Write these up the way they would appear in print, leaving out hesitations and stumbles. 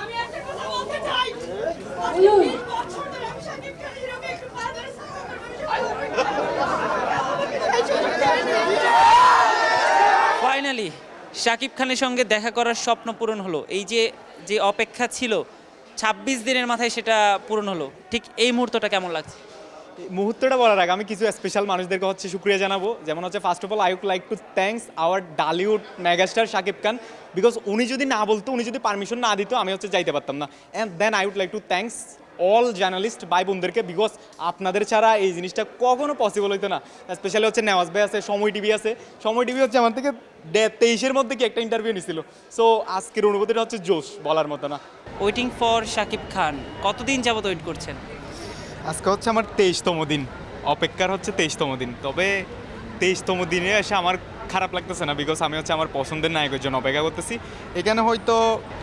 আমি একটা কথা বলতে চাই। 20 বছর ধরে আমি শাকিব খান হিরোকে একটু পারদর্শী ফাইনালি শাকিব খানের সঙ্গে দেখা করার স্বপ্ন পূরণ হলো। এই যে যে অপেক্ষা ছিল ২৬ দিনের মাথায় সেটা পূরণ হলো, ঠিক এই মুহূর্তটা কেমন লাগছে? এই মুহূর্তটা বলার আগে আমি কিছু স্পেশাল মানুষদেরকে হচ্ছে শুক্রিয়া জানাবো। যেমন হচ্ছে first of all I would like to thanks our Dhallywood megastar Shakib Khan, because উনি যদি না বলতো, উনি যদি পারমিশন না দিত, আমি হচ্ছে যাইতে পারতাম না। And then I would like to thanks all journalist ভাই বোনদেরকে, বিকজ আপনাদের ছাড়া এই জিনিসটা কখনো পসিবল হইতো না। স্পেশালি হচ্ছে নেওয়াজ ভাই আছে, সময় টিভি আছে। সময় টিভি হচ্ছে আমার থেকে 23-এর মধ্যে কি একটা ইন্টারভিউ নিছিল। সো আজকের অনুভূতিটা হচ্ছে জোশ বলার মতো না। ওয়েটিং ফর শাকিব খান কতদিন যাবত ওয়েট করছেন? আজকে হচ্ছে আমার 23তম দিন, অপেক্ষার হচ্ছে 23তম দিন। তবে 23তম দিনে এসে আমার খারাপ লাগতেছে না, বিকজ আমি হচ্ছে আমার পছন্দের নায়কের জন্য অপেক্ষা করতেছি। এখানে হয়তো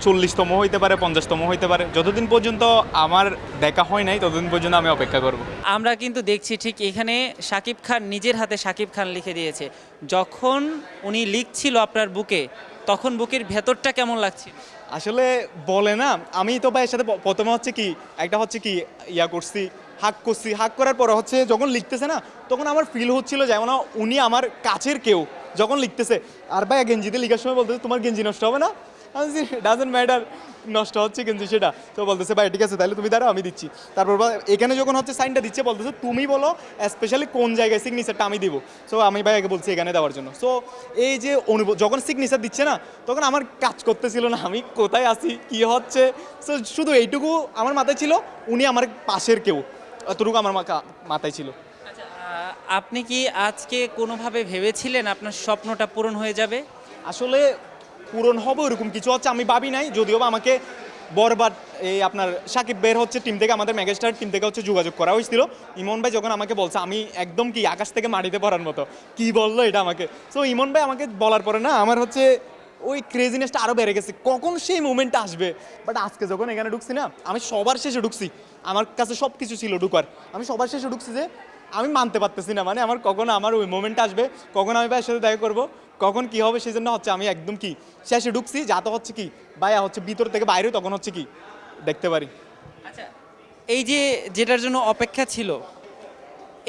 40তম হইতে পারে, 50তম হইতে পারে। যতদিন পর্যন্ত আমার দেখা হয় নাই ততদিন পর্যন্ত আমি অপেক্ষা করব। আমরা কিন্তু দেখছি ঠিক এখানে শাকিব খান নিজের হাতে শাকিব খান লিখে দিয়েছে। যখন উনি লিখছিল আপনার বুকে, তখন বুকের ভেতরটা কেমন লাগছিল? আসলে বলে না, আমি তো ভাইয়ের সাথে প্রথমে হচ্ছে কি একটা হচ্ছে কি ইয়া করছি, হাক করার পরে হচ্ছে যখন লিখতেছে না, তখন আমার ফিল হচ্ছিল যেমন উনি আমার কাছের কেউ যখন লিখতেছে। আর ভাই গেঞ্জিতে লেখার সময় বলতেছে তোমার গেঞ্জি নষ্ট হবে না, আমি ডাজেন্ট ম্যাটার, নষ্ট হচ্ছে গেঞ্জি সেটা। তো বলতেছে ভাই ঠিক আছে তাহলে তুমি দাঁড়াও আমি দিচ্ছি। তারপর এখানে যখন হচ্ছে সাইনটা দিচ্ছে বলতেছে তুমি বলো স্পেশালি কোন জায়গায় সিগনেচারটা আমি দিব। সো আমি ভাই আগে বলছি এখানে দেওয়ার জন্য। সো এই যে অনুভব যখন সিগনেচার দিচ্ছে না, তখন আমার কাজ করতেছিল না আমি কোথায় আছি কি হচ্ছে। সো শুধু এইটুকু আমার মাথায় ছিল, উনি আমার পাশের কেউ, এতটুকু আমার মাথায় ছিল। আচ্ছা, আপনি কি আজকে কোনোভাবে ভেবেছিলেন আপনার স্বপ্নটা পূরণ হয়ে যাবে? আসলে পূরণ হবে ওরকম কিছু হচ্ছে আমি ভাবি নাই, যদিও বা আমাকে বরবাদ এই আপনার সাকিব বের হচ্ছে টিম থেকে, আমাদের মেগাস্টার টিম থেকে হচ্ছে যোগাযোগ করা হয়েছিল। ইমন ভাই যখন আমাকে বলছে, আমি একদম কি আকাশ থেকে মাটিতে পড়ার মতো কি বললো এটা আমাকে। সো ইমন ভাই আমাকে বলার পরে না আমার হচ্ছে ওই ক্রেজিনেসটা আরও বেড়ে গেছে, কখন সেই মোমেন্টটা আসবে। বাট আজকে যখন এখানে ঢুকছি না, আমি সবার শেষে ঢুকছি, আমার কাছে সব কিছু ছিল ঢুকার, আমি সবার শেষে ঢুকছি যে আমি মানতে পারতেছি না, মানে আমার কখন আমার ওই মোমেন্টটা আসবে, কখন আমি ভাইয়ের সাথে দেখা করবো, কখন কি হবে। সেই জন্য হচ্ছে আমি একদম কি শেষে ঢুকছি, যাতে হচ্ছে কি ভাইয়া হচ্ছে ভিতর থেকে বাইরে তখন হচ্ছে কি দেখতে পারি। আচ্ছা, এই যে যেটার জন্য অপেক্ষা ছিল,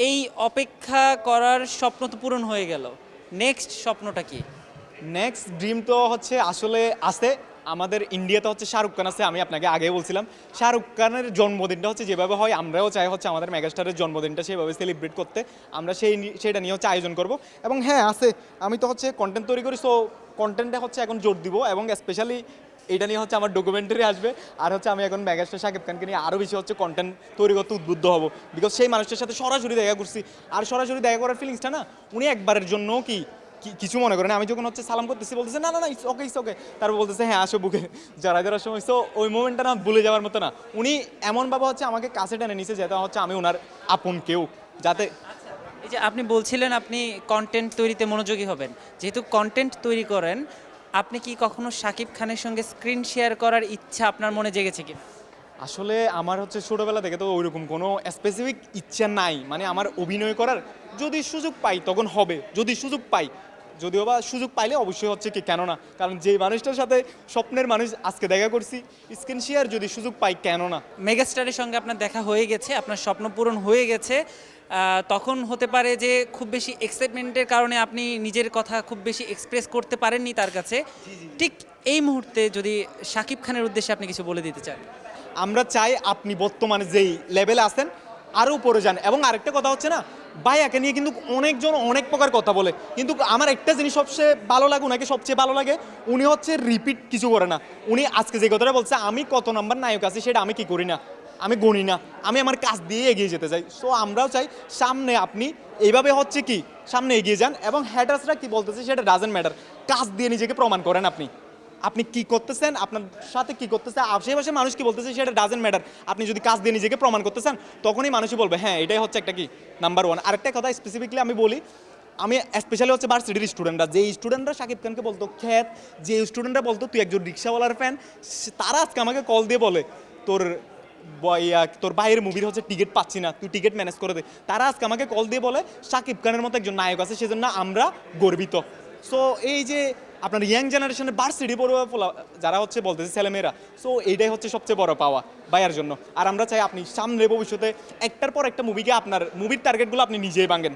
এই অপেক্ষা করার স্বপ্ন তো পূরণ হয়ে গেল, নেক্সট স্বপ্নটা কি? নেক্সট ড্রিম তো হচ্ছে আসলে আছে, আমাদের ইন্ডিয়াতে হচ্ছে শাহরুখ খান আছে, আমি আপনাকে আগেই বলছিলাম শাহরুখ খানের জন্মদিনটা হচ্ছে যেভাবে হয় আমরাও চাই হচ্ছে আমাদের মেগাস্টারের জন্মদিনটা সেভাবে সেলিব্রেট করতে, আমরা সেটা নিয়ে হচ্ছে আয়োজন করব। এবং হ্যাঁ আছে, আমি তো হচ্ছে কন্টেন্ট তৈরি করি, সো কন্টেন্টে হচ্ছে এখন জোর দিব, এবং স্পেশালি এটা নিয়ে হচ্ছে আমার ডকুমেন্টারি আসবে। আর হচ্ছে আমি এখন মেগাস্টার শাকিব খানকে নিয়ে আরও বেশি হচ্ছে কন্টেন্ট তৈরি করতে উদ্বুদ্ধ হব, বিকজ সেই মানুষটার সাথে সরাসরি দেখা করছি। আর সরাসরি দেখা করার ফিলিংসটা না, উনি একবারের জন্য কি কিছু মনে করেন, আমি যখন হচ্ছে সালাম করতেছি বলতেছে না না না ইটস ওকে ইটস ওকে, তারপর বলতেছে হ্যাঁ আসো বুকে জড়াই ধরার সময়। সো ওই মোমেন্টটা না ভুলে যাওয়ার মতো না, উনি এমনভাবে হচ্ছে আমাকে কাছে টেনে নিছে যেটা হচ্ছে আমি ওনার আপন কেউ, যাতে। এই যে আপনি বলছিলেন আপনি কন্টেন্ট তৈরিতে মনোযোগী হবেন, যেহেতু কন্টেন্ট তৈরি করেন, আপনি কি কখনো শাকিব খানের সঙ্গে স্ক্রিন শেয়ার করার ইচ্ছা আপনার মনে জেগেছে কি? আসলে আমার হচ্ছে ছোটোবেলা থেকে তো ওইরকম কোনো স্পেসিফিক ইচ্ছা নাই, মানে আমার অভিনয় করার যদি সুযোগ পাই তখন হবে, যদি সুযোগ পাই, যদিও বা সুযোগ পাইলে অবশ্যই হচ্ছে কি কেন না, কারণ যে মানুষটার সাথে স্বপ্নের মানুষ আজকে দেখা করছি, স্ক্রিন শেয়ার যদি সুযোগ পাই কেন না। মেগাস্টারের সঙ্গে আপনার দেখা হয়ে গেছে, আপনার স্বপ্ন পূরণ হয়ে গেছে, তখন হতে পারে যে খুব বেশি এক্সাইটমেন্টের কারণে আপনি নিজের কথা খুব বেশি এক্সপ্রেস করতে পারেননি তার কাছে। ঠিক এই মুহূর্তে যদি শাকিব খানের উদ্দেশ্যে আপনি কিছু বলে দিতে চান। আমরা চাই আপনি বর্তমানে যেই লেভেলে আছেন আরও উপরে যান। এবং আরেকটা কথা হচ্ছে না, ভাইয়াকে নিয়ে কিন্তু অনেকজন অনেক প্রকার কথা বলে, কিন্তু আমার একটা জিনিস সবচেয়ে ভালো লাগে, ওনাকে সবচেয়ে ভালো লাগে, উনি হচ্ছে রিপিট কিছু করে না। উনি আজকে যে কথাটা বলছে, আমি কত নাম্বার নায়ক আছি সেটা আমি কি করি না, আমি গণি না, আমি আমার কাজ দিয়ে এগিয়ে যেতে চাই। সো আমরাও চাই সামনে আপনি এইভাবে হচ্ছে কি সামনে এগিয়ে যান, এবং হ্যাটার্সরা কি বলতেছে সেটা ডাজেন্ট ম্যাটার, কাজ দিয়ে নিজেকে প্রমাণ করেন। আপনি কি করতেছেন, আপনার সাথে কি করতেছে, আশেপাশে মানুষ কি বলতেছে সেটা ডাজেন্ট ম্যাটার, আপনি যদি কাজ দিয়ে নিজেকে প্রমাণ করতেছেন তখনই মানুষই বলবে হ্যাঁ এটাই হচ্ছে একটা কি নাম্বার ওয়ান। আরেকটা কথা স্পেসিফিকলি আমি বলি, আমি স্পেশালি হচ্ছে ভার্সিটির স্টুডেন্টরা, যে স্টুডেন্টরা শাকিব খানকে বলতো খ্যাত, যে স্টুডেন্টরা বলতো তুই একজন রিক্সাওয়ালার ফ্যান, তারা আজকে আমাকে কল দিয়ে বলে তোর বাইরের মুভির হচ্ছে টিকিট পাচ্ছি না, তুই টিকিট ম্যানেজ করে দে। তারা আজকে আমাকে কল দিয়ে বলে শাকিব খানের মতো একজন নায়ক আছে, সেজন্য আমরা গর্বিত। সো এই যে আপনার ইয়াং জেনারেশনের ভার্সিটি পড়ুয়া যারা হচ্ছে বলতেছে ছেলেমেয়েরা, সো এইটাই হচ্ছে সবচেয়ে বড় পাওয়া ভাইয়ার জন্য। আর আমরা চাই আপনি সামনে ভবিষ্যতে একটার পর একটা মুভিকে আপনার মুভির টার্গেটগুলো আপনি নিজেই ভাঙেন।